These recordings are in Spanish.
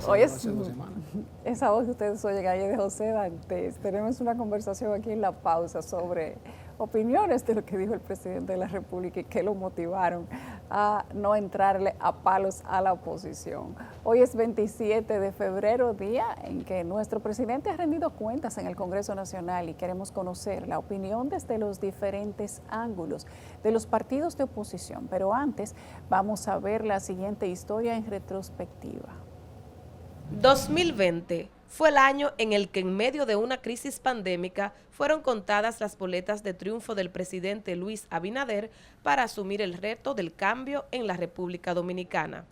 Hoy Haciéndolo es hace 2 semanas. esa voz que ustedes oyen ahí es de José Dantes. Tenemos una conversación aquí en la pausa sobre opiniones de lo que dijo el presidente de la República y que lo motivaron a no entrarle a palos a la oposición. Hoy es 27 de febrero, día en que nuestro presidente ha rendido cuentas en el Congreso Nacional y queremos conocer la opinión desde los diferentes ángulos de los partidos de oposición. Pero antes vamos a ver la siguiente historia en retrospectiva. 2020 fue el año en el que en medio de una crisis pandémica fueron contadas las boletas de triunfo del presidente Luis Abinader para asumir el reto del cambio en la República Dominicana.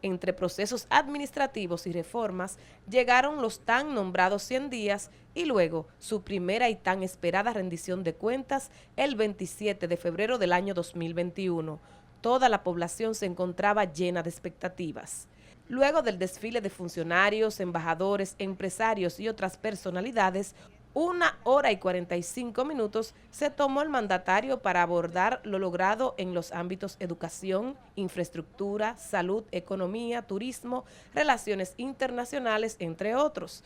Entre procesos administrativos y reformas llegaron los tan nombrados 100 días y luego su primera y tan esperada rendición de cuentas el 27 de febrero del año 2021. Toda la población se encontraba llena de expectativas. Luego del desfile de funcionarios, embajadores, empresarios y otras personalidades, 1 hora y 45 minutos se tomó el mandatario para abordar lo logrado en los ámbitos educación, infraestructura, salud, economía, turismo, relaciones internacionales, entre otros.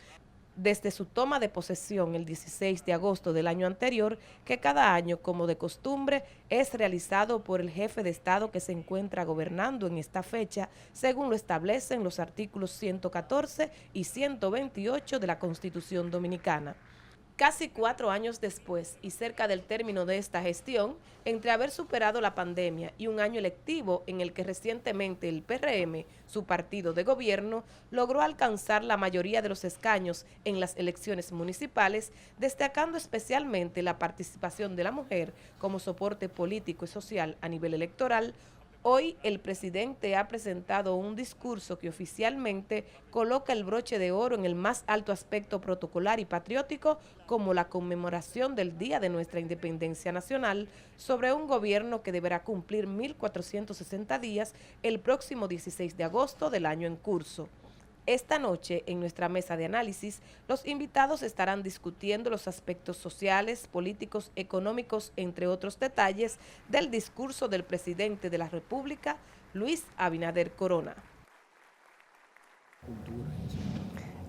Desde su toma de posesión el 16 de agosto del año anterior, que cada año, como de costumbre, es realizado por el jefe de Estado que se encuentra gobernando en esta fecha, según lo establecen los artículos 114 y 128 de la Constitución Dominicana. Casi 4 años después y cerca del término de esta gestión, entre haber superado la pandemia y un año electivo en el que recientemente el PRM, su partido de gobierno, logró alcanzar la mayoría de los escaños en las elecciones municipales, destacando especialmente la participación de la mujer como soporte político y social a nivel electoral. Hoy el presidente ha presentado un discurso que oficialmente coloca el broche de oro en el más alto aspecto protocolar y patriótico, como la conmemoración del Día de nuestra Independencia Nacional, sobre un gobierno que deberá cumplir 1.460 días el próximo 16 de agosto del año en curso. Esta noche, en nuestra mesa de análisis, los invitados estarán discutiendo los aspectos sociales, políticos, económicos, entre otros detalles, del discurso del presidente de la República, Luis Abinader Corona.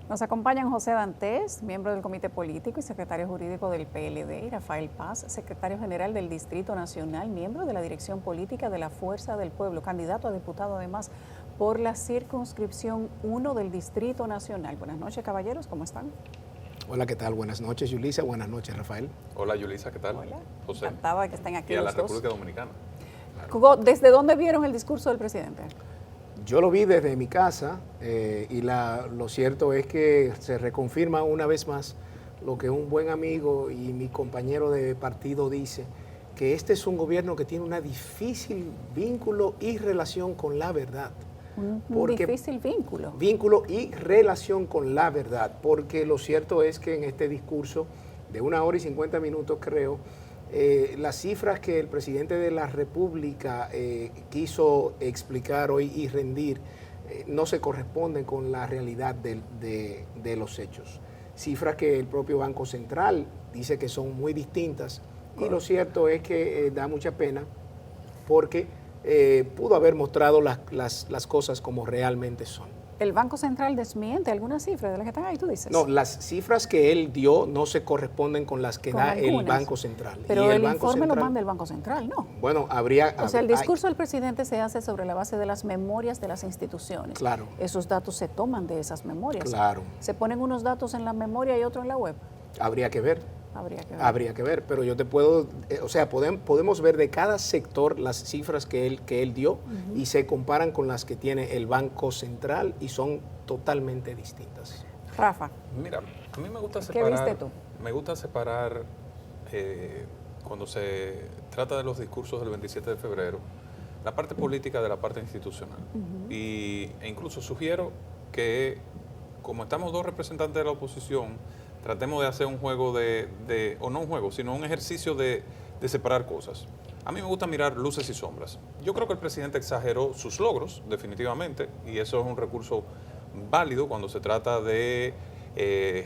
Nos acompañan José Dantes, miembro del Comité Político y secretario jurídico del PLD, y Rafael Paz, secretario general del Distrito Nacional, miembro de la Dirección Política de la Fuerza del Pueblo, candidato a diputado además por la circunscripción 1 del Distrito Nacional. Buenas noches, caballeros, ¿cómo están? Hola, ¿qué tal? Buenas noches, Yulisa. Buenas noches, Rafael. Hola, Yulisa, ¿qué tal? Hola, José. encantada que estén aquí Y a la los dos. República Dominicana. ¿Desde dónde vieron el discurso del presidente? Yo lo vi desde mi casa y lo cierto es que se reconfirma una vez más lo que un buen amigo y mi compañero de partido dice, que este es un gobierno que tiene una difícil vínculo y relación con la verdad. Un Porque difícil vínculo. Vínculo y relación con la verdad, porque lo cierto es que en este discurso de 1 hora y 50 minutos, creo, las cifras que el presidente de la República quiso explicar hoy y rendir no se corresponden con la realidad de los hechos. Cifras que el propio Banco Central dice que son muy distintas. Y lo cierto es que da mucha pena porque pudo haber mostrado las cosas como realmente son. ¿El Banco Central desmiente algunas cifras de las que están ahí, tú dices? No, las cifras que él dio no se corresponden con las que Con da algunas. el Banco Central. Pero Y el Banco informe lo Central, manda el Banco Central, ¿no? bueno, habría... O sea, el discurso del presidente se hace sobre la base de las memorias de las instituciones. Claro. Esos datos se toman de esas memorias. Claro. Se ponen unos datos en la memoria y otros en la web. Habría que ver. Habría que ver. Pero yo te puedo, o sea, podemos ver de cada sector las cifras que él dio y se comparan con las que tiene el Banco Central y son totalmente distintas. Rafa. Mira, a mí me gusta ¿Qué separar... viste tú? Me gusta separar, cuando se trata de los discursos del 27 de febrero, la parte política de la parte institucional. E incluso sugiero que, como estamos dos representantes de la oposición, tratemos de hacer un juego o no un juego, sino un ejercicio de separar cosas. A mí me gusta mirar luces y sombras. Yo creo que el presidente exageró sus logros, definitivamente, y eso es un recurso válido cuando se trata de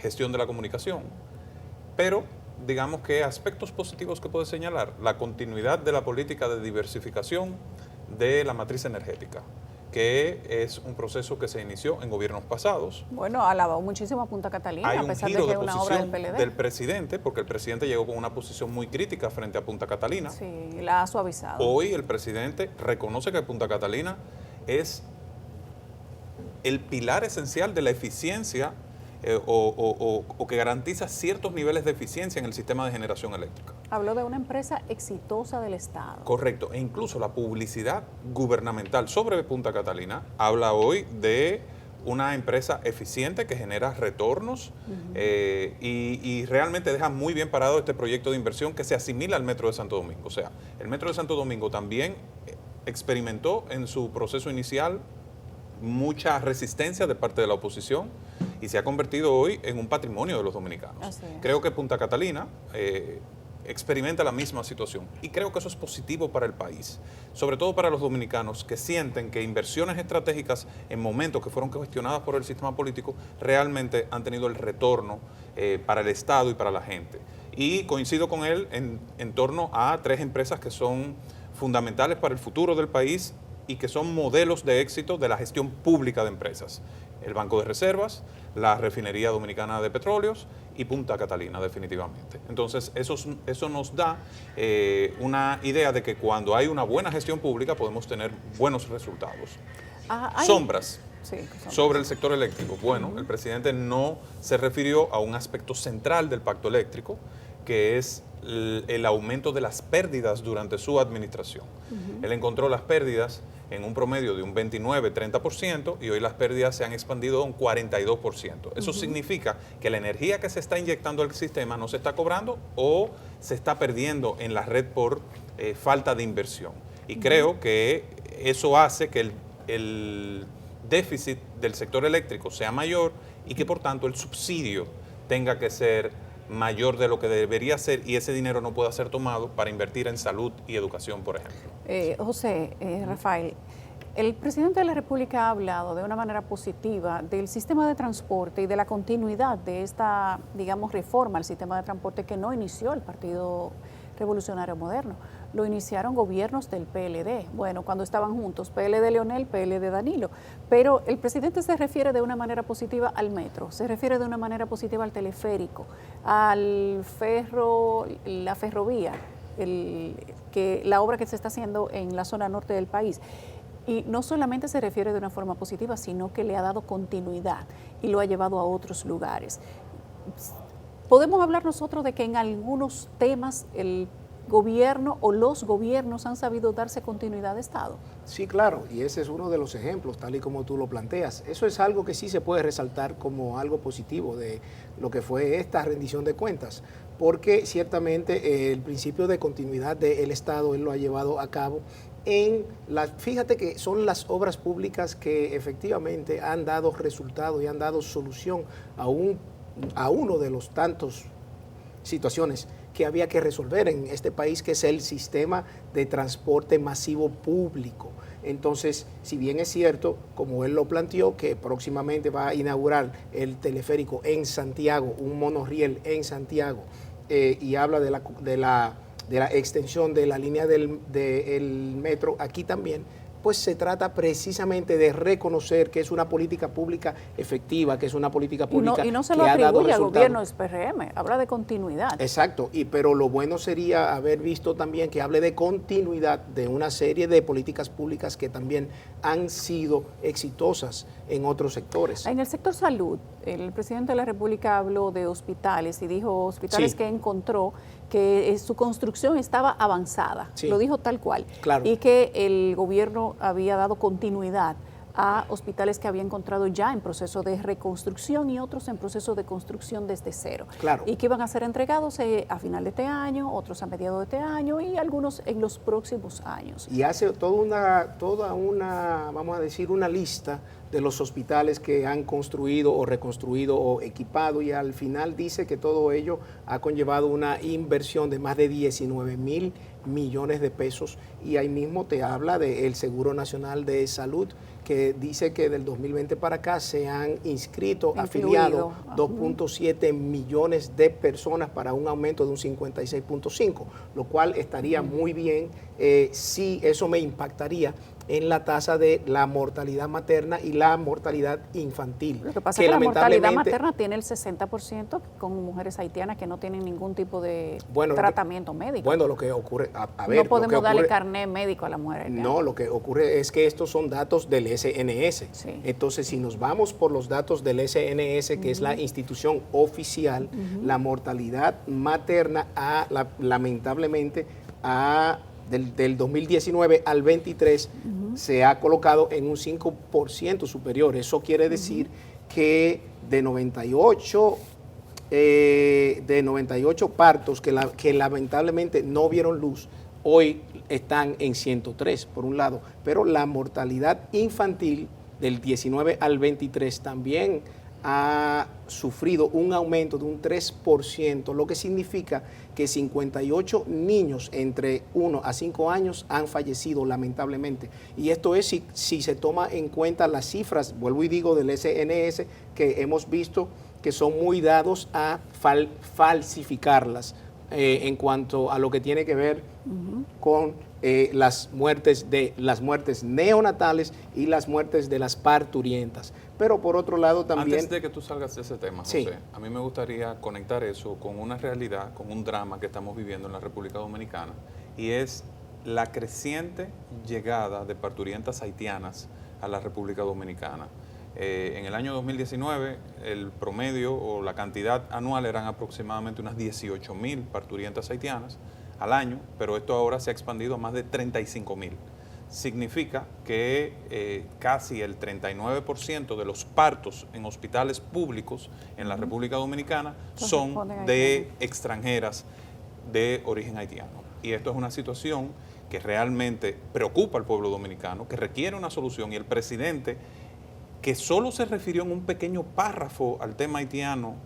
gestión de la comunicación. Pero, digamos que aspectos positivos que puede señalar, la continuidad de la política de diversificación de la matriz energética. que es un proceso que se inició en gobiernos pasados. Bueno, alabó muchísimo a Punta Catalina, Hay a un pesar de giro que de es una obra del posición PLD. del presidente, porque el presidente llegó con una posición muy crítica frente a Punta Catalina. Sí, la ha suavizado. Hoy el presidente reconoce que Punta Catalina es el pilar esencial de la eficiencia o que garantiza ciertos niveles de eficiencia en el sistema de generación eléctrica. Habló de una empresa exitosa del Estado. Correcto, e incluso la publicidad gubernamental sobre Punta Catalina habla hoy de una empresa eficiente que genera retornos y realmente deja muy bien parado este proyecto de inversión que se asimila al Metro de Santo Domingo. O sea, el Metro de Santo Domingo también experimentó en su proceso inicial mucha resistencia de parte de la oposición y se ha convertido hoy en un patrimonio de los dominicanos. Así es. Creo que Punta Catalina experimenta la misma situación y creo que eso es positivo para el país, sobre todo para los dominicanos que sienten que inversiones estratégicas en momentos que fueron cuestionadas por el sistema político realmente han tenido el retorno para el Estado y para la gente. Y coincido con él en torno a 3 empresas que son fundamentales para el futuro del país y que son modelos de éxito de la gestión pública de empresas. El Banco de Reservas, la Refinería Dominicana de Petróleos y Punta Catalina, definitivamente. Entonces, eso nos da una idea de que cuando hay una buena gestión pública podemos tener buenos resultados. Sombras. Sí, sobre el sector eléctrico. Bueno, el presidente no se refirió a un aspecto central del pacto eléctrico, que es el aumento de las pérdidas durante su administración. Él encontró las pérdidas en un promedio de un 29-30% y hoy las pérdidas se han expandido a un 42%. Eso significa que la energía que se está inyectando al sistema no se está cobrando o se está perdiendo en la red por falta de inversión. Y creo que eso hace que el déficit del sector eléctrico sea mayor y que por tanto el subsidio tenga que ser mayor de lo que debería ser y ese dinero no pueda ser tomado para invertir en salud y educación, por ejemplo. José, Rafael, el presidente de la República ha hablado de una manera positiva del sistema de transporte y de la continuidad de esta, digamos, reforma al sistema de transporte que no inició el Partido Revolucionario Moderno. Lo iniciaron gobiernos del PLD, bueno, cuando estaban juntos, PLD Leonel, PLD Danilo, pero el presidente se refiere de una manera positiva al metro, se refiere de una manera positiva al teleférico, al la ferrovía, la obra que se está haciendo en la zona norte del país. Y no solamente se refiere de una forma positiva, sino que le ha dado continuidad y lo ha llevado a otros lugares. ¿Podemos hablar nosotros de que en algunos temas el gobierno o los gobiernos han sabido darse continuidad de Estado? Sí, claro, y ese es uno de los ejemplos, tal y como tú lo planteas. Eso es algo que sí se puede resaltar como algo positivo de lo que fue esta rendición de cuentas, porque ciertamente el principio de continuidad del Estado él lo ha llevado a cabo fíjate que son las obras públicas que efectivamente han dado resultado y han dado solución a uno de los tantos situaciones que había que resolver en este país, que es el sistema de transporte masivo público. Entonces, si bien es cierto, como él lo planteó, que próximamente va a inaugurar el teleférico en Santiago, un monorriel en Santiago, y habla de la extensión de la línea del metro aquí también, pues se trata precisamente de reconocer que es una política pública efectiva, que es una política pública y no se que lo ha dado atribuye al resultados. gobierno del PRM, habla de continuidad. Exacto, pero lo bueno sería haber visto también que hable de continuidad de una serie de políticas públicas que también han sido exitosas en otros sectores. En el sector salud, el presidente de la República habló de hospitales y dijo hospitales Sí. que encontró que su construcción estaba avanzada, Sí. lo dijo tal cual, Claro. y que el gobierno había dado continuidad a hospitales que había encontrado ya en proceso de reconstrucción y otros en proceso de construcción desde cero. Claro. Y que iban a ser entregados a final de este año, otros a mediados de este año y algunos en los próximos años. Y hace toda una, vamos a decir, una lista de los hospitales que han construido o reconstruido o equipado, y al final dice que todo ello ha conllevado una inversión de más de 19,000 millones de pesos, y ahí mismo te habla del Seguro Nacional de Salud, que dice que del 2020 para acá se han afiliado 2.7 millones de personas para un aumento de un 56.5, lo cual estaría muy bien. Sí, eso me impactaría en la tasa de la mortalidad materna y la mortalidad infantil. Lo que pasa es que la mortalidad materna tiene el 60% con mujeres haitianas que no tienen ningún tipo de tratamiento médico. Bueno, lo que ocurre, a ver, no podemos darle carnet médico a la mujer haitiana. No, lo que ocurre es que estos son datos del SNS. Sí. Entonces, si nos vamos por los datos del SNS, que es la institución oficial, la mortalidad materna lamentablemente del 2019 al 23 se ha colocado en un 5% superior. Eso quiere decir que de 98 partos que lamentablemente no vieron luz, hoy están en 103, por un lado. Pero la mortalidad infantil del 19 al 23 también ha sufrido un aumento de un 3%, lo que significa que 58 niños entre 1 a 5 años han fallecido lamentablemente. Y esto es si se toma en cuenta las cifras, vuelvo y digo, del SNS, que hemos visto que son muy dados a falsificarlas en cuanto a lo que tiene que ver con las muertes neonatales y las muertes de las parturientas. Pero por otro lado también... Antes de que tú salgas de ese tema, José, a mí me gustaría conectar eso con una realidad, con un drama que estamos viviendo en la República Dominicana, y es la creciente llegada de parturientas haitianas a la República Dominicana. En el año 2019, el promedio o la cantidad anual eran aproximadamente unas 18.000 parturientas haitianas al año, pero esto ahora se ha expandido a más de 35.000. Significa que casi el 39% de los partos en hospitales públicos en la República Dominicana son de extranjeras de origen haitiano. Y esto es una situación que realmente preocupa al pueblo dominicano, que requiere una solución, y el presidente, que solo se refirió en un pequeño párrafo al tema haitiano,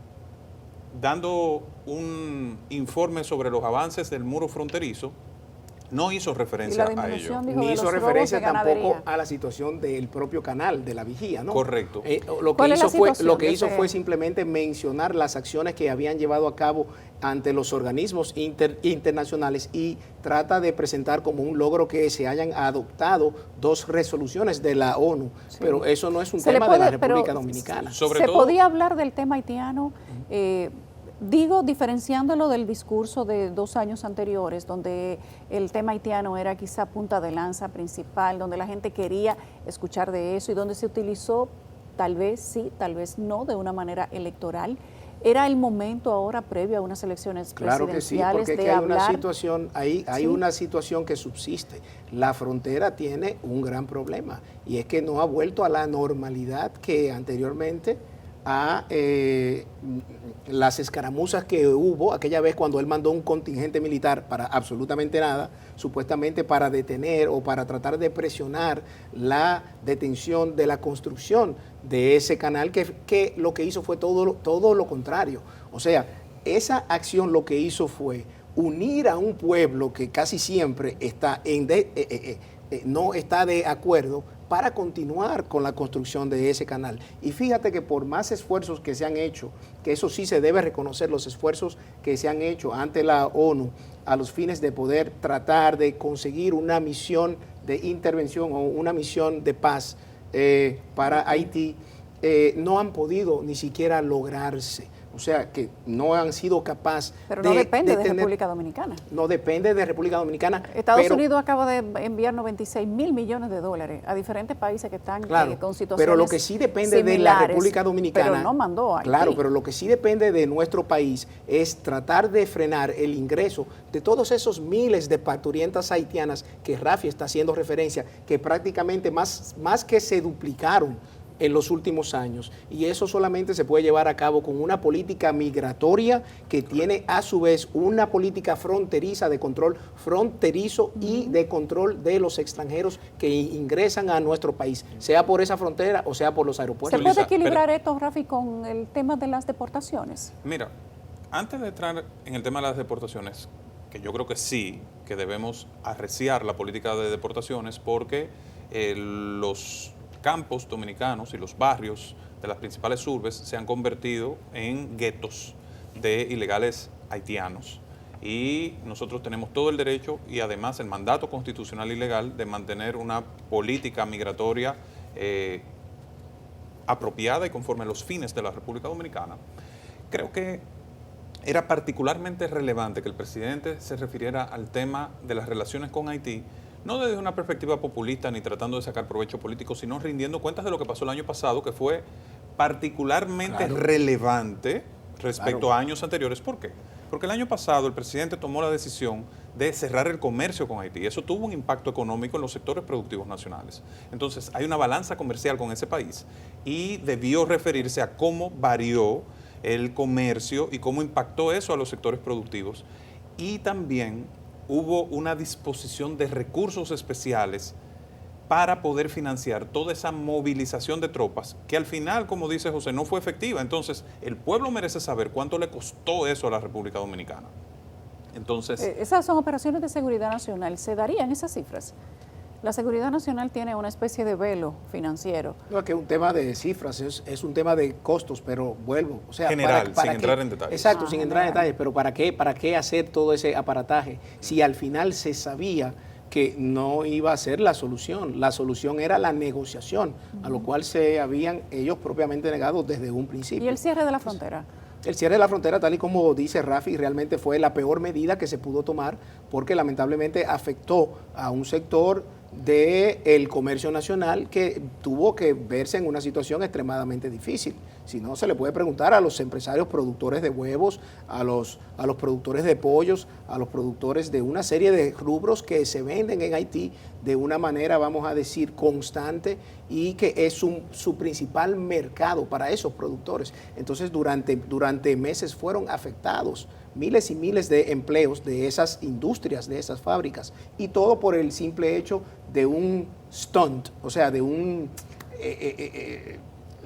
dando un informe sobre los avances del muro fronterizo, no hizo referencia a ello. Ni hizo referencia tampoco a la situación del propio canal, de la vigía, ¿no? Correcto. Lo que hizo fue simplemente mencionar las acciones que habían llevado a cabo ante los organismos internacionales, y trata de presentar como un logro que se hayan adoptado 2 resoluciones de la ONU. Sí. Pero eso no es un tema de la República Dominicana. ¿Se podía hablar del tema haitiano? Digo, diferenciándolo del discurso de 2 años anteriores, donde el tema haitiano era quizá punta de lanza principal, donde la gente quería escuchar de eso y donde se utilizó, tal vez sí, tal vez no, de una manera electoral. ¿Era el momento ahora, previo a unas elecciones presidenciales, claro que sí, porque de hablar? Hay una situación que subsiste. La frontera tiene un gran problema, y es que no ha vuelto a la normalidad que anteriormente a las escaramuzas que hubo aquella vez cuando él mandó un contingente militar para absolutamente nada, supuestamente para detener o para tratar de presionar la detención de la construcción de ese canal, que lo que hizo fue todo lo contrario. O sea, esa acción lo que hizo fue unir a un pueblo que casi siempre está no está de acuerdo, para continuar con la construcción de ese canal. Y fíjate que por más esfuerzos que se han hecho, que eso sí se debe reconocer, los esfuerzos que se han hecho ante la ONU a los fines de poder tratar de conseguir una misión de intervención o una misión de paz para Haití, no han podido ni siquiera lograrse. O sea, que no han sido capaces de... Pero no depende de República Dominicana. No depende de República Dominicana. Estados Unidos acaba de enviar 96.000 millones de dólares a diferentes países que están con situaciones pero lo que sí depende de la República Dominicana... Pero no mandó a Haití. Claro, pero lo que sí depende de nuestro país es tratar de frenar el ingreso de todos esos miles de parturientas haitianas que Rafi está haciendo referencia, que prácticamente más que se duplicaron en los últimos años, y eso solamente se puede llevar a cabo con una política migratoria que tiene a su vez una política fronteriza, de control fronterizo y de control de los extranjeros que ingresan a nuestro país, sea por esa frontera o sea por los aeropuertos. ¿Se puede equilibrar esto, Rafi, con el tema de las deportaciones? Mira, antes de entrar en el tema de las deportaciones, que yo creo que sí, que debemos arreciar la política de deportaciones, porque los campos dominicanos y los barrios de las principales urbes se han convertido en guetos de ilegales haitianos. y nosotros tenemos todo el derecho y además el mandato constitucional y legal de mantener una política migratoria apropiada y conforme a los fines de la República Dominicana. Creo que era particularmente relevante que el presidente se refiriera al tema de las relaciones con Haití, no desde una perspectiva populista ni tratando de sacar provecho político, sino rindiendo cuentas de lo que pasó el año pasado, que fue particularmente relevante respecto a años anteriores. ¿Por qué? Porque el año pasado el presidente tomó la decisión de cerrar el comercio con Haití. Eso tuvo un impacto económico en los sectores productivos nacionales. Entonces, hay una balanza comercial con ese país y debió referirse a cómo varió el comercio y cómo impactó eso a los sectores productivos. Y también hubo una disposición de recursos especiales para poder financiar toda esa movilización de tropas, que al final, como dice José, no fue efectiva. Entonces, el pueblo merece saber cuánto le costó eso a la República Dominicana. Entonces, esas son operaciones de seguridad nacional. ¿Se darían esas cifras? La seguridad nacional tiene una especie de velo financiero. No, es que es un tema de cifras, es un tema de costos, pero vuelvo, o sea, general, sin entrar en detalles. Exacto, sin entrar en detalles, pero ¿para qué hacer todo ese aparataje si al final se sabía que no iba a ser la solución? La solución era la negociación, a lo cual se habían ellos propiamente negado desde un principio. ¿Y el cierre de la frontera? El cierre de la frontera, tal y como dice Rafi, realmente fue la peor medida que se pudo tomar porque lamentablemente afectó a un sector del comercio nacional que tuvo que verse en una situación extremadamente difícil. Si no, se le puede preguntar a los empresarios productores de huevos, a los productores de pollos, a los productores de una serie de rubros que se venden en Haití de una manera, vamos a decir, constante y que es su principal mercado para esos productores. Entonces, durante meses fueron afectados miles y miles de empleos de esas industrias, de esas fábricas, y todo por el simple hecho de un stunt, o sea, de un,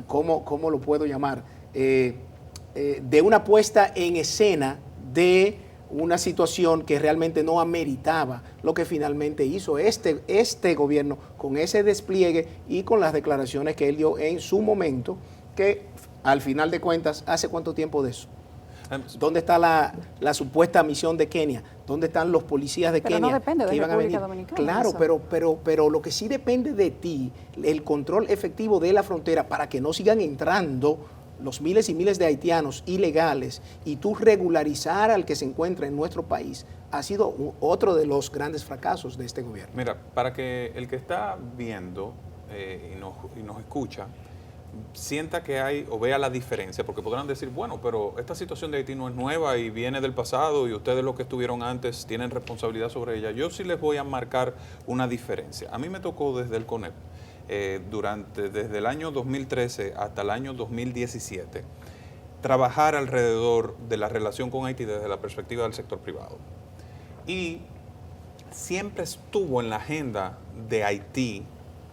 ¿cómo lo puedo llamar? De una puesta en escena de una situación que realmente no ameritaba lo que finalmente hizo este gobierno con ese despliegue y con las declaraciones que él dio en su momento, que al final de cuentas, ¿hace cuánto tiempo de eso? ¿Dónde está la supuesta misión de Kenia? ¿Dónde están los policías de Kenia? Pero no depende de la República Dominicana. Claro, eso. pero lo que sí depende de ti, el control efectivo de la frontera para que no sigan entrando los miles y miles de haitianos ilegales y tú regularizar al que se encuentra en nuestro país, ha sido otro de los grandes fracasos de este gobierno. Mira, para que el que está viendo y nos escucha, sienta que hay o vea la diferencia, porque podrán decir, bueno, pero esta situación de Haití no es nueva y viene del pasado y ustedes los que estuvieron antes tienen responsabilidad sobre ella. Yo sí les voy a marcar una diferencia. A mí me tocó desde el CONEP, desde el año 2013 hasta el año 2017, trabajar alrededor de la relación con Haití desde la perspectiva del sector privado. Y siempre estuvo en la agenda de Haití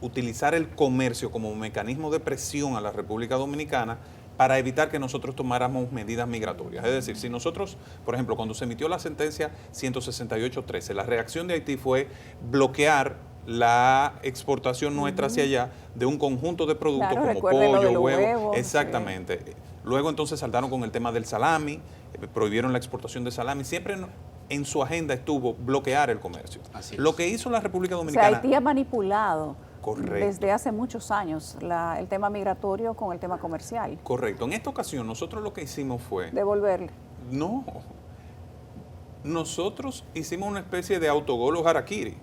utilizar el comercio como mecanismo de presión a la República Dominicana para evitar que nosotros tomáramos medidas migratorias. Es decir, si nosotros, por ejemplo, cuando se emitió la sentencia 168.13, la reacción de Haití fue bloquear la exportación nuestra hacia allá de un conjunto de productos como pollo, huevo. Exactamente. Sí. Luego entonces saltaron con el tema del salami, prohibieron la exportación de salami. Siempre en su agenda estuvo bloquear el comercio. Así es. Lo que hizo la República Dominicana... O sea, Haití ha manipulado. Correcto. Desde hace muchos años el tema migratorio con el tema comercial. Correcto. En esta ocasión nosotros lo que hicimos fue... Devolverle. No. Nosotros hicimos una especie de autogol o harakiri.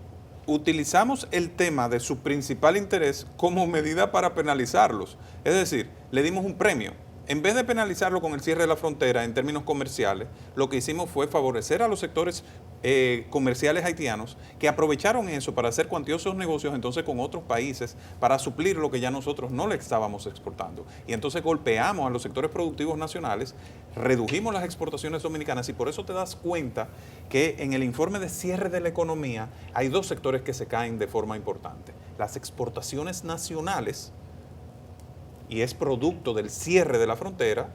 Utilizamos el tema de su principal interés como medida para penalizarlos. Es decir, le dimos un premio. En vez de penalizarlo con el cierre de la frontera en términos comerciales, lo que hicimos fue favorecer a los sectores comerciales haitianos que aprovecharon eso para hacer cuantiosos negocios entonces con otros países para suplir lo que ya nosotros no le estábamos exportando. Y entonces golpeamos a los sectores productivos nacionales, redujimos las exportaciones dominicanas y por eso te das cuenta que en el informe de cierre de la economía hay dos sectores que se caen de forma importante. Las exportaciones nacionales, y es producto del cierre de la frontera,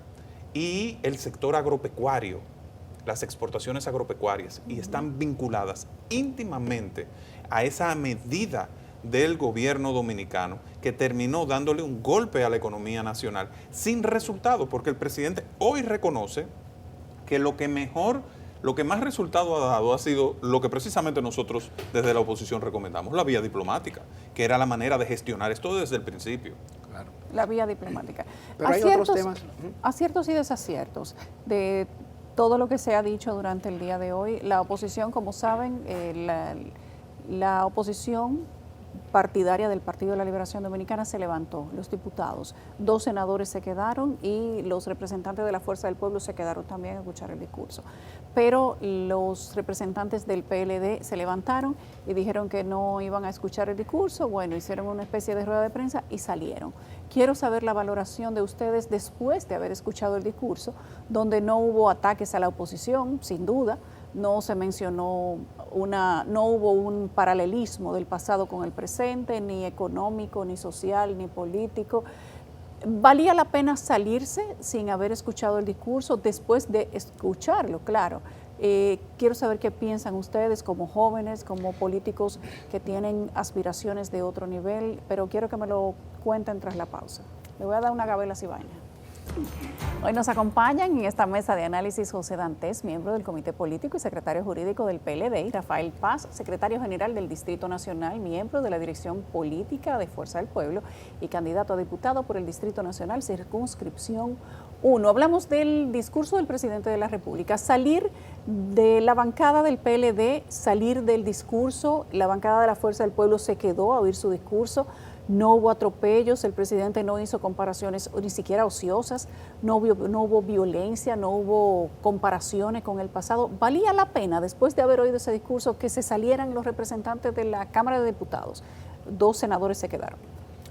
y el sector agropecuario, las exportaciones agropecuarias, y están vinculadas íntimamente a esa medida del gobierno dominicano que terminó dándole un golpe a la economía nacional sin resultado, porque el presidente hoy reconoce que lo que mejor lo que más resultado ha dado ha sido lo que precisamente nosotros desde la oposición recomendamos, la vía diplomática, que era la manera de gestionar esto desde el principio. Claro. La vía diplomática. Pero hay otros temas. Aciertos y desaciertos de todo lo que se ha dicho durante el día de hoy. La oposición, como saben, la oposición partidaria del Partido de la Liberación Dominicana se levantó, los diputados, 2 senadores se quedaron y los representantes de la Fuerza del Pueblo se quedaron también a escuchar el discurso. Pero los representantes del PLD se levantaron y dijeron que no iban a escuchar el discurso, bueno, hicieron una especie de rueda de prensa y salieron. Quiero saber la valoración de ustedes después de haber escuchado el discurso, donde no hubo ataques a la oposición, sin duda, no se mencionó no hubo un paralelismo del pasado con el presente, ni económico, ni social, ni político. ¿Valía la pena salirse sin haber escuchado el discurso después de escucharlo? Claro. Quiero saber qué piensan ustedes como jóvenes, como políticos que tienen aspiraciones de otro nivel, pero quiero que me lo cuenten tras la pausa. Le voy a dar una Gabela Cibaña. Hoy nos acompañan en esta mesa de análisis José Dantes, miembro del Comité Político y secretario jurídico del PLD, y Rafael Paz, secretario general del Distrito Nacional, miembro de la Dirección Política de Fuerza del Pueblo y candidato a diputado por el Distrito Nacional, circunscripción 1. Hablamos del discurso del presidente de la República. Salir de la bancada del PLD, salir del discurso, la bancada de la Fuerza del Pueblo se quedó a oír su discurso. No hubo atropellos, el presidente no hizo comparaciones ni siquiera ociosas, no hubo violencia, no hubo comparaciones con el pasado. ¿Valía la pena, después de haber oído ese discurso, que se salieran los representantes de la Cámara de Diputados? 2 senadores se quedaron.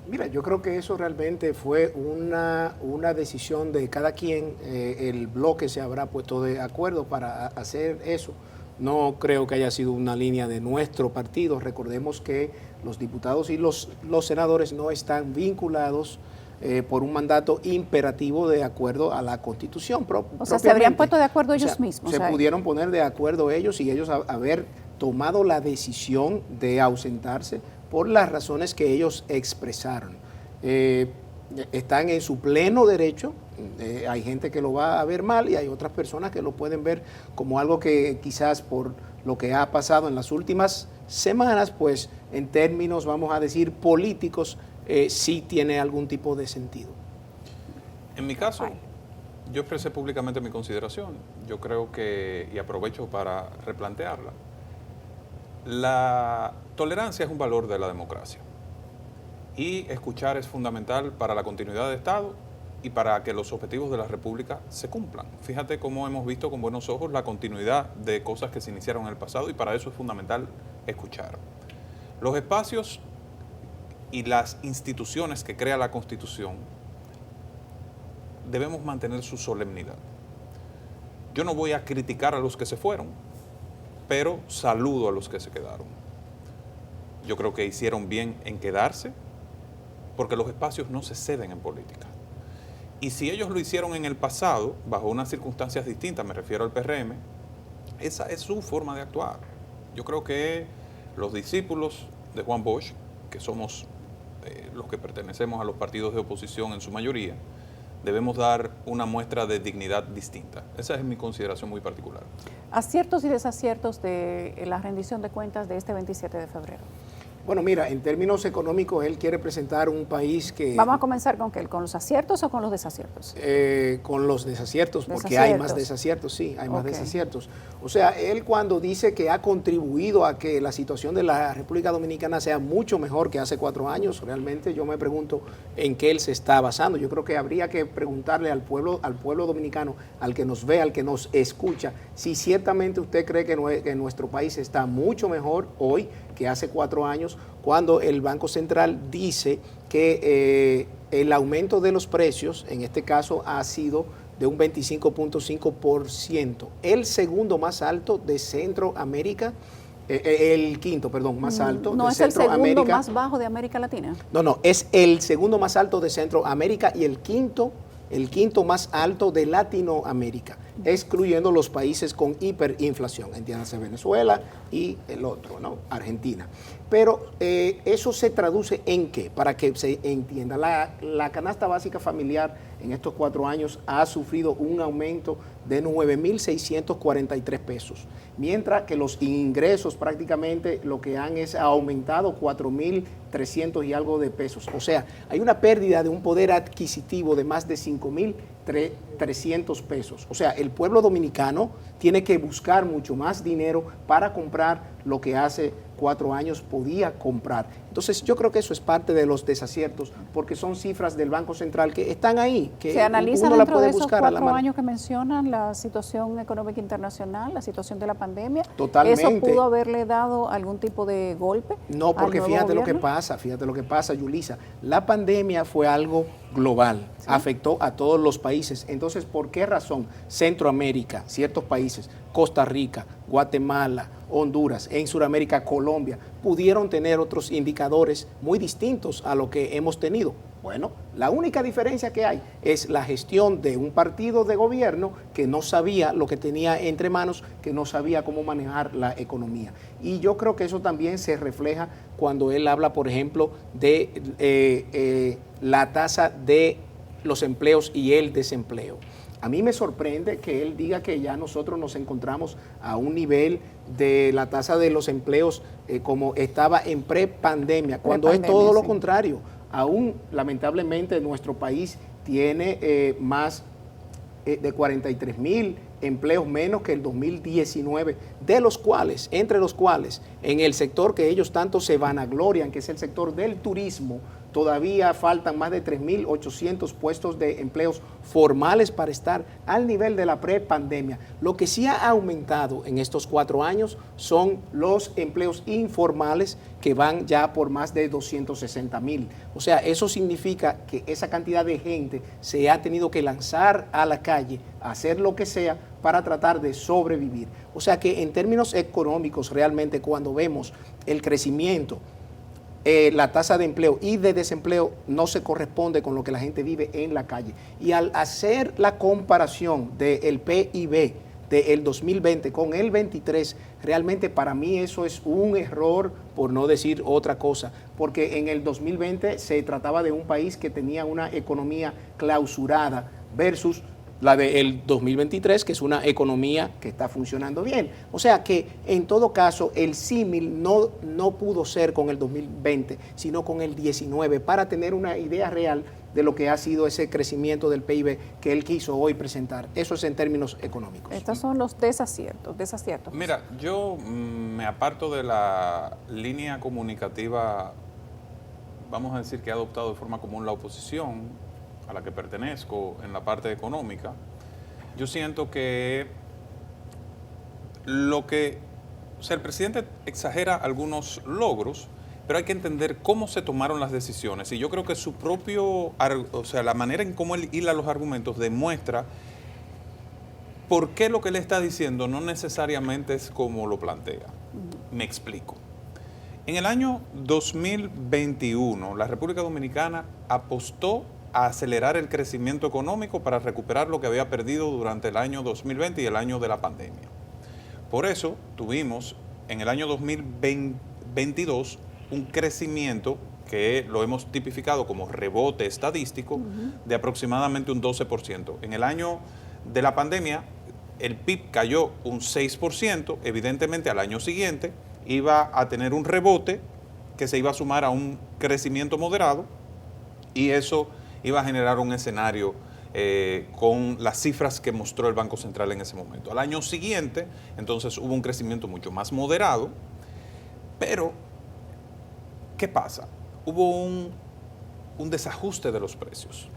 Mira, yo creo que eso realmente fue una decisión de cada quien. El bloque se habrá puesto de acuerdo para hacer eso. No creo que haya sido una línea de nuestro partido. Recordemos que los diputados y los senadores no están vinculados por un mandato imperativo de acuerdo a la Constitución. O sea, se habrían puesto de acuerdo ellos mismos. Se pudieron poner de acuerdo ellos y ellos haber tomado la decisión de ausentarse por las razones que ellos expresaron. Están en su pleno derecho. Hay gente que lo va a ver mal y hay otras personas que lo pueden ver como algo que quizás por lo que ha pasado en las últimas semanas, pues en términos, vamos a decir, políticos, sí tiene algún tipo de sentido. En mi caso, yo expresé públicamente mi consideración. Yo creo que, y aprovecho para replantearla, la tolerancia es un valor de la democracia y escuchar es fundamental para la continuidad del Estado y para que los objetivos de la República se cumplan. Fíjate cómo hemos visto con buenos ojos la continuidad de cosas que se iniciaron en el pasado y para eso es fundamental escuchar. Los espacios y las instituciones que crea la Constitución debemos mantener su solemnidad. Yo no voy a criticar a los que se fueron, pero saludo a los que se quedaron. Yo creo que hicieron bien en quedarse porque los espacios no se ceden en política. Y si ellos lo hicieron en el pasado, bajo unas circunstancias distintas, me refiero al PRM, esa es su forma de actuar. Yo creo que los discípulos de Juan Bosch, que somos los que pertenecemos a los partidos de oposición en su mayoría, debemos dar una muestra de dignidad distinta. Esa es mi consideración muy particular. Aciertos y desaciertos de la rendición de cuentas de este 27 de febrero. Bueno, mira, en términos económicos, él quiere presentar un país que... Vamos a comenzar con ¿qué? ¿Con los aciertos o con los desaciertos? Con los desaciertos, porque hay más desaciertos, sí, hay más desaciertos. O sea, él cuando dice que ha contribuido a que la situación de la República Dominicana sea mucho mejor que hace 4 años, realmente yo me pregunto en qué él se está basando. Yo creo que habría que preguntarle al pueblo dominicano, al que nos ve, al que nos escucha, si ciertamente usted cree que nuestro país está mucho mejor hoy que hace 4 años, cuando el Banco Central dice que el aumento de los precios, en este caso, ha sido de un 25.5%, el segundo más alto de Centroamérica, el quinto, perdón, más alto ¿No de es el Centroamérica. segundo más bajo de América Latina? No, es el segundo más alto de Centroamérica y el quinto más alto de Latinoamérica, excluyendo los países con hiperinflación, entiéndase Venezuela y el otro, ¿no? Argentina. Pero eso se traduce en ¿qué? Para que se entienda, la canasta básica familiar en estos 4 años ha sufrido un aumento de 9.643 pesos, mientras que los ingresos prácticamente lo que han es aumentado 4.300 y algo de pesos. O sea, hay una pérdida de un poder adquisitivo de más de 5.300 pesos. O sea, el pueblo dominicano tiene que buscar mucho más dinero para comprar lo que hace 4 años podía comprar. Entonces yo creo que eso es parte de los desaciertos, porque son cifras del Banco Central que están ahí, que ¿se analiza uno la dentro puede de esos buscar a la 4 mano. años que mencionan la situación económica internacional, la situación de la pandemia? Totalmente. ¿Eso pudo haberle dado algún tipo de golpe? No, porque al nuevo fíjate lo que gobierno? pasa, Yulisa. La pandemia fue algo global, ¿sí? Afectó a todos los países. Entonces, ¿por qué razón Centroamérica, ciertos países, Costa Rica, Guatemala, Honduras, en Sudamérica, Colombia, pudieron tener otros indicadores muy distintos a lo que hemos tenido? Bueno, la única diferencia que hay es la gestión de un partido de gobierno que no sabía lo que tenía entre manos, que no sabía cómo manejar la economía. Y yo creo que eso también se refleja cuando él habla, por ejemplo, de la tasa de los empleos y el desempleo. A mí me sorprende que él diga que ya nosotros nos encontramos a un nivel de la tasa de los empleos como estaba en prepandemia, cuando es todo lo contrario. Aún, lamentablemente, nuestro país tiene más de 43.000 empleos menos que el 2019, entre los cuales, en el sector que ellos tanto se vanaglorian, que es el sector del turismo, todavía faltan más de 3.800 puestos de empleos formales para estar al nivel de la prepandemia. Lo que sí ha aumentado en estos 4 años son los empleos informales, que van ya por más de 260.000. O sea, eso significa que esa cantidad de gente se ha tenido que lanzar a la calle, a hacer lo que sea para tratar de sobrevivir. O sea que en términos económicos, realmente cuando vemos el crecimiento, la tasa de empleo y de desempleo no se corresponde con lo que la gente vive en la calle. Y al hacer la comparación del PIB del 2020 con el 23, realmente para mí eso es un error, por no decir otra cosa, porque en el 2020 se trataba de un país que tenía una economía clausurada versus la del 2023, que es una economía que está funcionando bien. O sea que, en todo caso, el símil no pudo ser con el 2020, sino con el 19, para tener una idea real de lo que ha sido ese crecimiento del PIB que él quiso hoy presentar. Eso es en términos económicos. Estos son los desaciertos. Mira, yo me aparto de la línea comunicativa, vamos a decir, que ha adoptado de forma común la oposición, a la que pertenezco en la parte económica. Yo siento que el presidente exagera algunos logros, pero hay que entender cómo se tomaron las decisiones. Y yo creo que la manera en cómo él hila los argumentos demuestra por qué lo que él está diciendo no necesariamente es como lo plantea. Me explico. En el año 2021, la República Dominicana apostó a acelerar el crecimiento económico para recuperar lo que había perdido durante el año 2020 y el año de la pandemia. Por eso tuvimos en el año 2022 un crecimiento que lo hemos tipificado como rebote estadístico de aproximadamente un 12%. En el año de la pandemia el PIB cayó un 6%, evidentemente al año siguiente iba a tener un rebote que se iba a sumar a un crecimiento moderado, y eso iba a generar un escenario con las cifras que mostró el Banco Central en ese momento. Al año siguiente, entonces, hubo un crecimiento mucho más moderado, pero ¿qué pasa? Hubo un desajuste de los precios.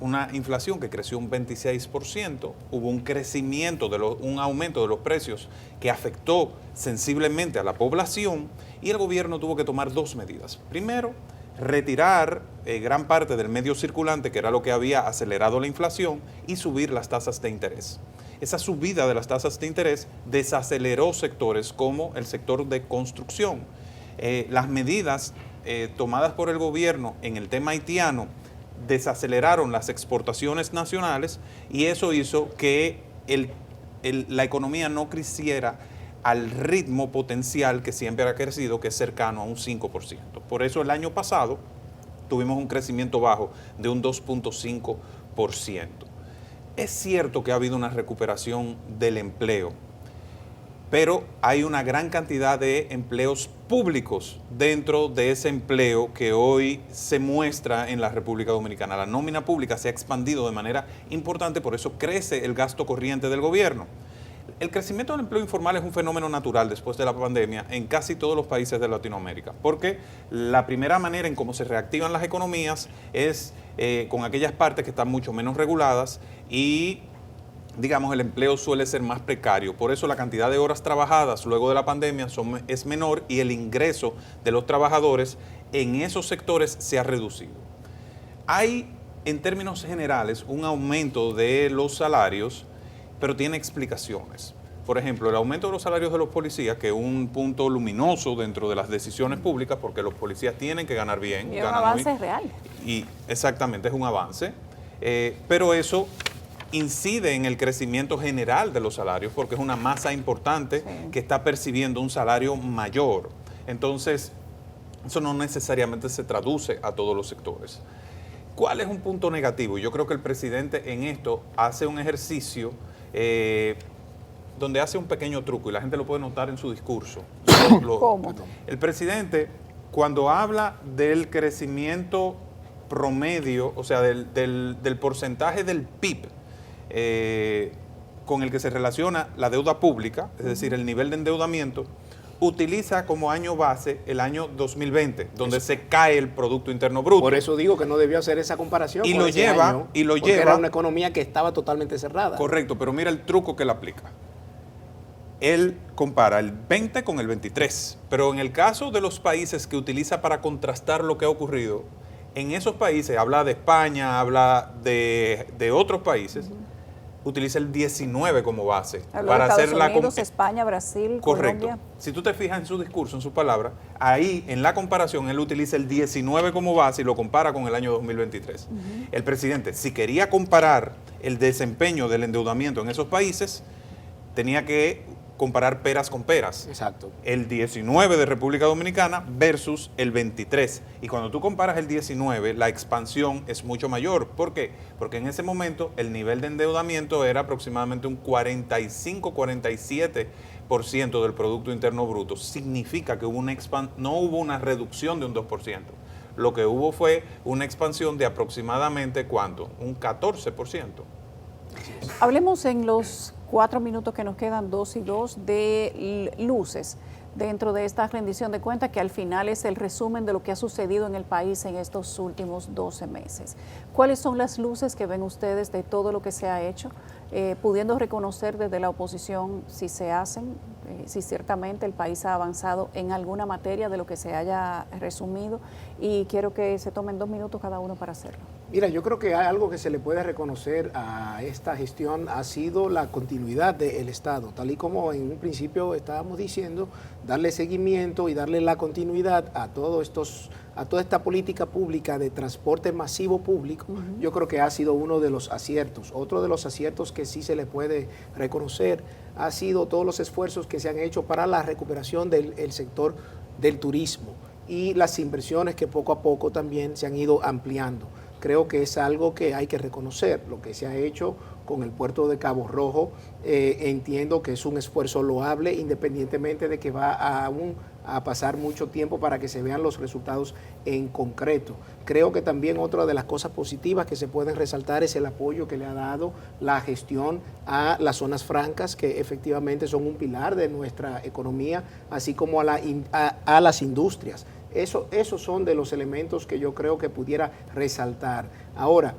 Una inflación que creció un 26%, hubo un crecimiento, un aumento de los precios que afectó sensiblemente a la población, y el gobierno tuvo que tomar 2 medidas. Primero, retirar gran parte del medio circulante, que era lo que había acelerado la inflación, y subir las tasas de interés. Esa subida de las tasas de interés desaceleró sectores como el sector de construcción. Las medidas tomadas por el gobierno en el tema haitiano desaceleraron las exportaciones nacionales, y eso hizo que la economía no creciera al ritmo potencial que siempre ha crecido, que es cercano a un 5%. Por eso el año pasado tuvimos un crecimiento bajo de un 2.5%. Es cierto que ha habido una recuperación del empleo, pero hay una gran cantidad de empleos públicos dentro de ese empleo que hoy se muestra en la República Dominicana. La nómina pública se ha expandido de manera importante, por eso crece el gasto corriente del gobierno. El crecimiento del empleo informal es un fenómeno natural después de la pandemia en casi todos los países de Latinoamérica, porque la primera manera en cómo se reactivan las economías es con aquellas partes que están mucho menos reguladas y digamos, el empleo suele ser más precario. Por eso la cantidad de horas trabajadas luego de la pandemia es menor y el ingreso de los trabajadores en esos sectores se ha reducido. Hay, en términos generales, un aumento de los salarios, pero tiene explicaciones. Por ejemplo, el aumento de los salarios de los policías, que es un punto luminoso dentro de las decisiones públicas, porque los policías tienen que ganar bien. Y es un avance real. Y exactamente, es un avance. Pero eso incide en el crecimiento general de los salarios porque es una masa importante que está percibiendo un salario mayor. Entonces, eso no necesariamente se traduce a todos los sectores. ¿Cuál es un punto negativo? Yo creo que el presidente en esto hace un ejercicio donde hace un pequeño truco y la gente lo puede notar en su discurso. ¿Cómo? El presidente, cuando habla del crecimiento promedio, o sea, del porcentaje del PIB, con el que se relaciona la deuda pública, es decir, el nivel de endeudamiento, utiliza como año base el año 2020, donde se cae el Producto Interno Bruto. Por eso digo que no debió hacer esa comparación y con lo ese lleva, año, y lo porque lleva. era una economía que estaba totalmente cerrada. Correcto, pero mira el truco que él aplica. Él compara el 20 con el 23, pero en el caso de los países que utiliza para contrastar lo que ha ocurrido, en esos países, habla de España, habla de otros países, utiliza el 19 como base. Habló para de hacer Estados Unidos, España, Brasil, correcto. Colombia. Si tú te fijas en su discurso, en sus palabras, ahí en la comparación él utiliza el 19 como base y lo compara con el año 2023. El presidente, si quería comparar el desempeño del endeudamiento en esos países, tenía que comparar peras con peras. Exacto. El 19 de República Dominicana versus el 23. Y cuando tú comparas el 19, la expansión es mucho mayor. ¿Por qué? Porque en ese momento el nivel de endeudamiento era aproximadamente un 45-47% del Producto Interno Bruto. Significa que hubo no hubo una reducción de un 2%. Lo que hubo fue una expansión de aproximadamente, ¿cuánto? Un 14%. Hablemos en los 4 minutos que nos quedan, 2 y 2, de luces dentro de esta rendición de cuentas que al final es el resumen de lo que ha sucedido en el país en estos últimos 12 meses. ¿Cuáles son las luces que ven ustedes de todo lo que se ha hecho? Pudiendo reconocer desde la oposición si se hacen, si ciertamente el país ha avanzado en alguna materia de lo que se haya resumido, y quiero que se tomen 2 minutos cada uno para hacerlo. Mira, yo creo que hay algo que se le puede reconocer a esta gestión ha sido la continuidad del Estado, tal y como en un principio estábamos diciendo, darle seguimiento y darle la continuidad a toda esta política pública de transporte masivo público. Yo creo que ha sido uno de los aciertos. Otro de los aciertos que sí se le puede reconocer ha sido todos los esfuerzos que se han hecho para la recuperación del sector del turismo y las inversiones que poco a poco también se han ido ampliando. Creo que es algo que hay que reconocer, lo que se ha hecho con el puerto de Cabo Rojo. Entiendo que es un esfuerzo loable, independientemente de que va aún a pasar mucho tiempo para que se vean los resultados en concreto. Creo que también otra de las cosas positivas que se pueden resaltar es el apoyo que le ha dado la gestión a las zonas francas, que efectivamente son un pilar de nuestra economía, así como a las industrias. Esos son de los elementos que yo creo que pudiera resaltar. Ahora,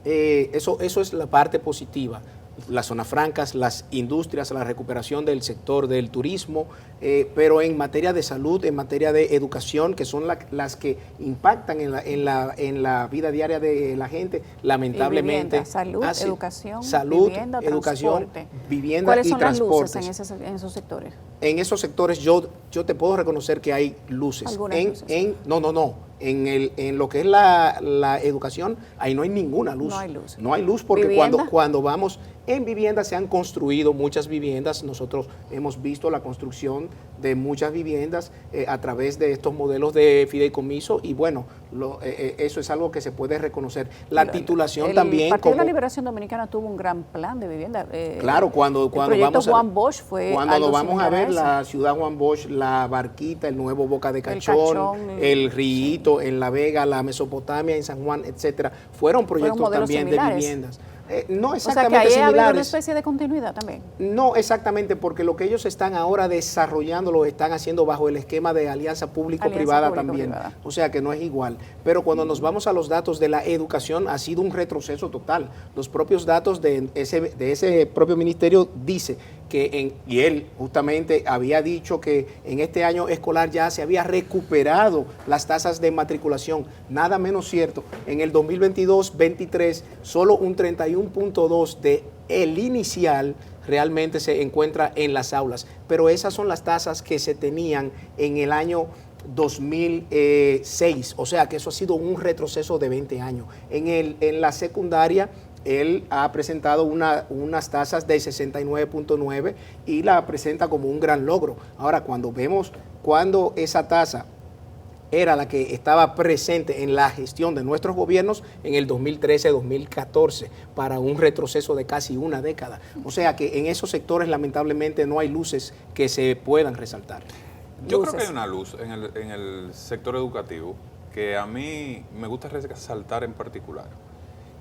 eso es la parte positiva. Las zonas francas, las industrias, la recuperación del sector del turismo, pero en materia de salud, en materia de educación, que son las que impactan en la vida diaria de la gente, lamentablemente. Vivienda, educación, vivienda y transporte. ¿Cuáles son las luces en esos sectores? En esos sectores yo te puedo reconocer que hay luces. ¿Algunas luces? En lo que es la educación, ahí no hay ninguna luz. No hay luz. No hay luz porque ¿Vivienda? cuando vamos en viviendas se han construido muchas viviendas. Nosotros hemos visto la construcción de muchas viviendas a través de estos modelos de fideicomiso y bueno, eso es algo que se puede reconocer. La titulación también. El Partido de la Liberación Dominicana tuvo un gran plan de vivienda. Claro, cuando vamos Juan Bosch fue cuando lo vamos a ver, eso. la ciudad Juan Bosch, la Barquita, el nuevo Boca de Cachón, el Riito en La Vega, la Mesopotamia en San Juan, etcétera, fueron proyectos también similares. de viviendas. No O sea exactamente que ahí ha habido una similares. especie de continuidad también. No exactamente, porque lo que ellos están ahora desarrollando lo están haciendo bajo el esquema de alianza público-privada también. O sea que no es igual. Pero cuando nos vamos a los datos de la educación, ha sido un retroceso total. Los propios datos de ese propio ministerio dice que y él justamente había dicho que en este año escolar ya se había recuperado las tasas de matriculación. Nada menos cierto. En el 2022-23, solo un 31.2 de el inicial realmente se encuentra en las aulas. Pero esas son las tasas que se tenían en el año 2006. O sea que eso ha sido un retroceso de 20 años. En la secundaria, él ha presentado unas tasas de 69.9 y la presenta como un gran logro. Ahora, cuando vemos cuando esa tasa era la que estaba presente en la gestión de nuestros gobiernos en el 2013-2014, para un retroceso de casi una década. O sea que en esos sectores lamentablemente no hay luces que se puedan resaltar. Yo creo que hay una luz en el sector educativo que a mí me gusta resaltar en particular.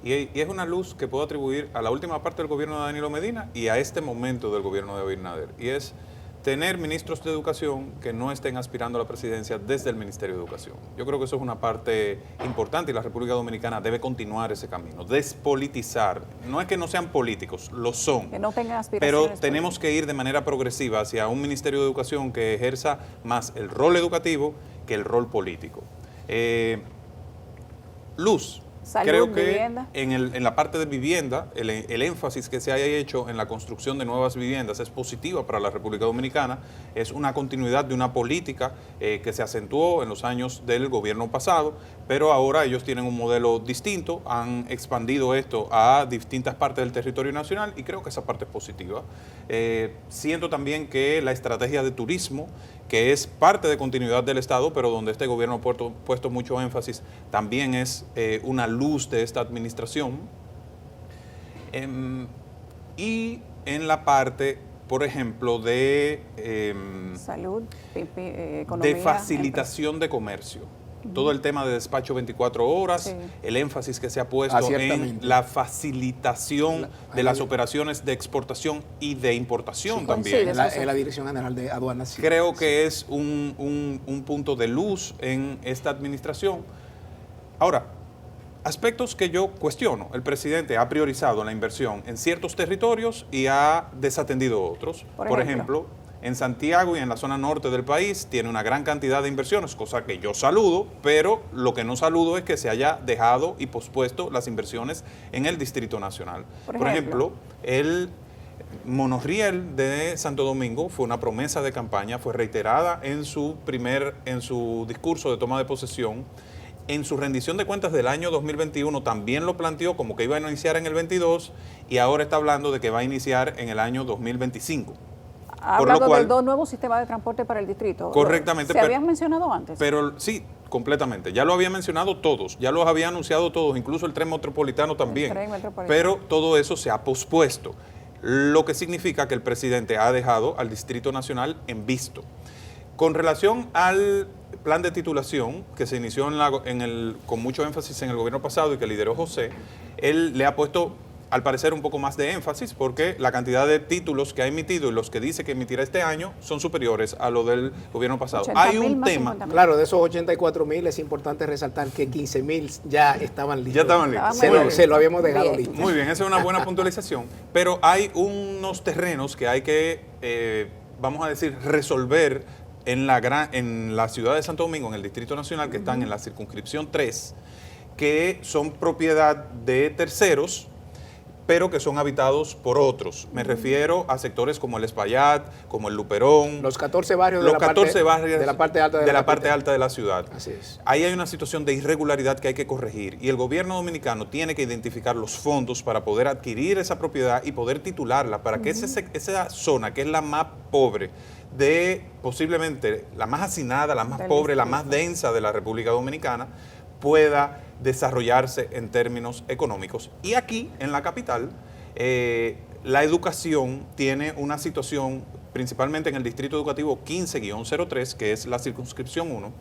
Y es una luz que puedo atribuir a la última parte del gobierno de Danilo Medina y a este momento del gobierno de Abinader. Y es tener ministros de educación que no estén aspirando a la presidencia desde el Ministerio de Educación. Yo creo que eso es una parte importante y la República Dominicana debe continuar ese camino, despolitizar. No es que no sean políticos, lo son. Que no tengan aspiraciones. Pero tenemos que ir de manera progresiva hacia un Ministerio de Educación que ejerza más el rol educativo que el rol político. Luz. Salud, creo que vivienda. en la parte de vivienda, el énfasis que se haya hecho en la construcción de nuevas viviendas es positiva para la República Dominicana, es una continuidad de una política que se acentuó en los años del gobierno pasado, pero ahora ellos tienen un modelo distinto, han expandido esto a distintas partes del territorio nacional y creo que esa parte es positiva. Siento también que la estrategia de turismo, que es parte de continuidad del Estado, pero donde este gobierno ha puesto mucho énfasis, también es una luz de esta administración. Y en la parte, por ejemplo, de salud, economía, de facilitación de comercio. Todo el tema de despacho 24 horas, sí. El énfasis que se ha puesto en la facilitación de las operaciones de exportación y de importación sí, también. En la Dirección General de Aduanas. Sí. Creo que es un punto de luz en esta administración. Ahora, aspectos que yo cuestiono. El presidente ha priorizado la inversión en ciertos territorios y ha desatendido otros. Por ejemplo, en Santiago y en la zona norte del país tiene una gran cantidad de inversiones, cosa que yo saludo, pero lo que no saludo es que se haya dejado y pospuesto las inversiones en el Distrito Nacional. Por ejemplo, el monorriel de Santo Domingo fue una promesa de campaña, fue reiterada en su discurso de toma de posesión. En su rendición de cuentas del año 2021 también lo planteó como que iba a iniciar en el 22 y ahora está hablando de que va a iniciar en el año 2025. Ha hablado de dos nuevos sistemas de transporte para el distrito. Correctamente. ¿Se habían mencionado antes? Pero sí, completamente. Ya lo habían mencionado todos, ya los había anunciado todos, incluso el tren metropolitano también. Pero todo eso se ha pospuesto, lo que significa que el presidente ha dejado al Distrito Nacional en visto. Con relación al plan de titulación que se inició con mucho énfasis en el gobierno pasado y que lideró José, él le ha puesto al parecer un poco más de énfasis porque la cantidad de títulos que ha emitido y los que dice que emitirá este año son superiores a lo del gobierno pasado. Hay un tema. Claro, de esos 84,000 es importante resaltar que 15,000 ya estaban listos. Ya estaban listos. Se lo habíamos dejado listo. Muy bien, esa es una buena puntualización. Pero hay unos terrenos que hay que, vamos a decir, resolver en la ciudad de Santo Domingo, en el Distrito Nacional, que están en la circunscripción 3, que son propiedad de terceros, pero que son habitados por otros. Me refiero a sectores como el Espaillat, como el Luperón. Los 14 barrios, los 14 barrios de la parte alta de la parte alta de la ciudad. Así es. Ahí hay una situación de irregularidad que hay que corregir y el gobierno dominicano tiene que identificar los fondos para poder adquirir esa propiedad y poder titularla para que esa zona, que es la más pobre, de posiblemente la más hacinada, la más pobre, la más densa de la República Dominicana, pueda desarrollarse en términos económicos. Y aquí, en la capital, la educación tiene una situación, principalmente en el Distrito Educativo 15-03, que es la circunscripción 1,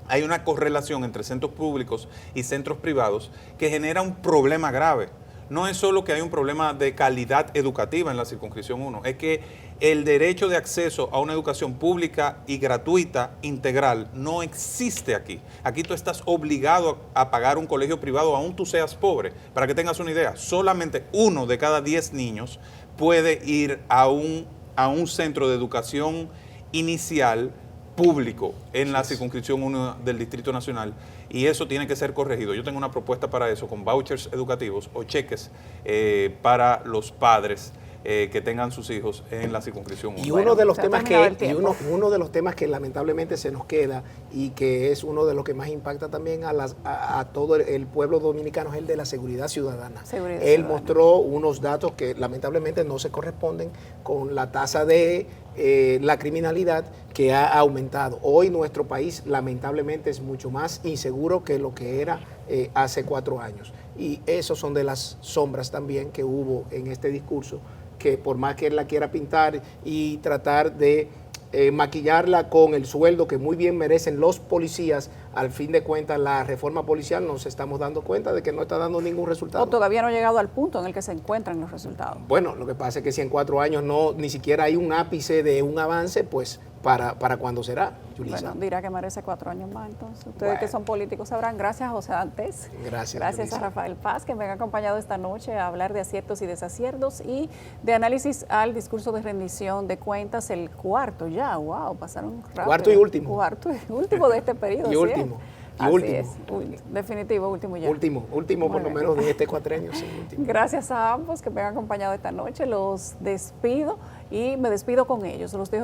hay una correlación entre centros públicos y centros privados que genera un problema grave. No es solo que hay un problema de calidad educativa en la circunscripción 1, es que el derecho de acceso a una educación pública y gratuita, integral, no existe aquí. Aquí tú estás obligado a pagar un colegio privado, aún tú seas pobre. Para que tengas una idea, solamente 1 de cada 10 niños puede ir a un centro de educación inicial público en la circunscripción 1 del Distrito Nacional, y eso tiene que ser corregido. Yo tengo una propuesta para eso, con vouchers educativos o cheques para los padres que tengan sus hijos en la circunscripción 1. Y uno de los temas que lamentablemente se nos queda y que es uno de los que más impacta también a todo el pueblo dominicano es el de la seguridad ciudadana. Él mostró unos datos que lamentablemente no se corresponden con la tasa de la criminalidad que ha aumentado. Hoy nuestro país lamentablemente es mucho más inseguro que lo que era hace 4 años. Y esos son de las sombras también que hubo en este discurso, que por más que él la quiera pintar y tratar de maquillarla con el sueldo que muy bien merecen los policías, al fin de cuentas la reforma policial nos estamos dando cuenta de que no está dando ningún resultado. O todavía no ha llegado al punto en el que se encuentran los resultados. Bueno, lo que pasa es que si en 4 años ni siquiera hay un ápice de un avance, pues ¿para cuándo será, Yulisa? Bueno, dirá que merece 4 años más entonces. Ustedes que son políticos sabrán. Gracias, José Dantes. Gracias, Yulisa. A Rafael Paz, que me ha acompañado esta noche a hablar de aciertos y desaciertos y de análisis al discurso de rendición de cuentas, el cuarto ya. Wow, pasaron rápido. Cuarto y último. Cuarto y último de este periodo. Y último. Así es, definitivo, último ya. Último por lo menos de este cuatrenio. Sí, gracias a ambos que me han acompañado esta noche. Los despido y me despido con ellos. Los dejo